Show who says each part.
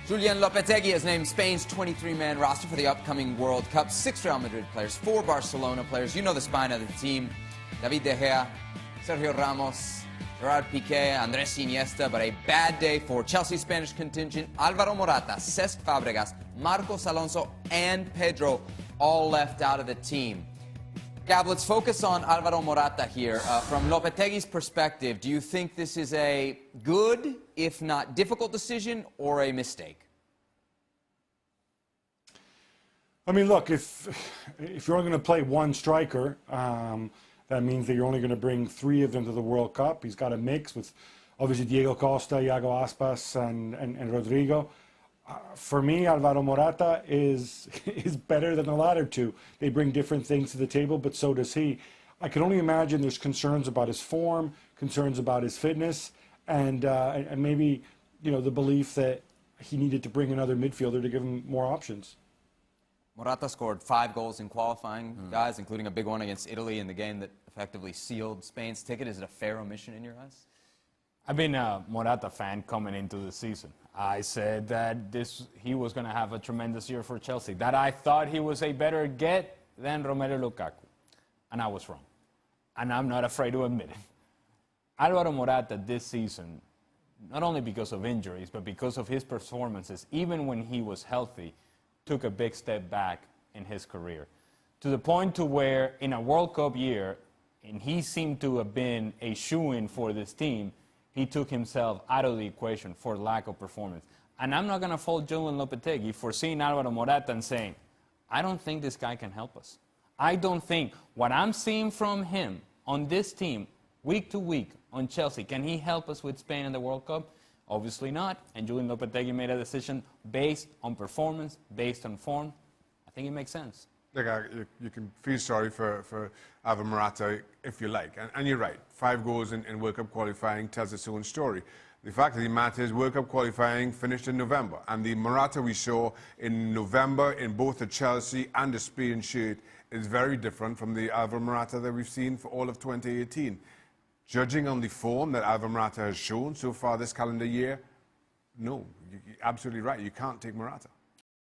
Speaker 1: Julian Lopetegui has named Spain's 23-man roster for the upcoming World Cup. 6 Real Madrid players, 4 Barcelona players. You know the spine of the team. David De Gea, Sergio Ramos, Gerard Piqué, Andrés Iniesta. But a bad day for Chelsea's Spanish contingent. Álvaro Morata, Cesc Fabregas, Marcos Alonso, and Pedro all left out of the team. Gab, let's focus on Álvaro Morata here. From Lopetegui's perspective, do you think this is a good, if not difficult decision, or a mistake?
Speaker 2: I mean, look, if you're only going to play one striker, that means that you're only going to bring 3 of them to the World Cup. He's got a mix with, obviously, Diego Costa, Iago Aspas, and Rodrigo. For me, Álvaro Morata is better than the latter two. They bring different things to the table, but so does he. I can only imagine there's concerns about his form, concerns about his fitness, and maybe, you know, the belief that he needed to bring another midfielder to give him more options.
Speaker 1: Morata scored 5 goals in qualifying, guys, including a big one against Italy in the game that effectively sealed Spain's ticket. Is it a fair omission in your eyes?
Speaker 3: I've been a Morata fan coming into the season. I said that he was going to have a tremendous year for Chelsea, that I thought he was a better get than Romelu Lukaku. And I was wrong. And I'm not afraid to admit it. Álvaro Morata this season, not only because of injuries, but because of his performances, even when he was healthy, took a big step back in his career. To the point to where in a World Cup year, and he seemed to have been a shoo-in for this team, he took himself out of the equation for lack of performance. And I'm not going to fault Julian Lopetegui for seeing Álvaro Morata and saying, I don't think this guy can help us. I don't think what I'm seeing from him on this team, week to week, on Chelsea, can he help us with Spain in the World Cup? Obviously not. And Julian Lopetegui made a decision based on performance, based on form. I think it makes sense.
Speaker 4: Look, you can feel sorry for Álvaro Morata if you like. And you're right. 5 goals in World Cup qualifying tells its own story. The fact of the matter is World Cup qualifying finished in November. And the Morata we saw in November in both the Chelsea and the Spain shirt is very different from the Álvaro Morata that we've seen for all of 2018. Judging on the form that Álvaro Morata has shown so far this calendar year, no, you're absolutely right. You can't take Morata.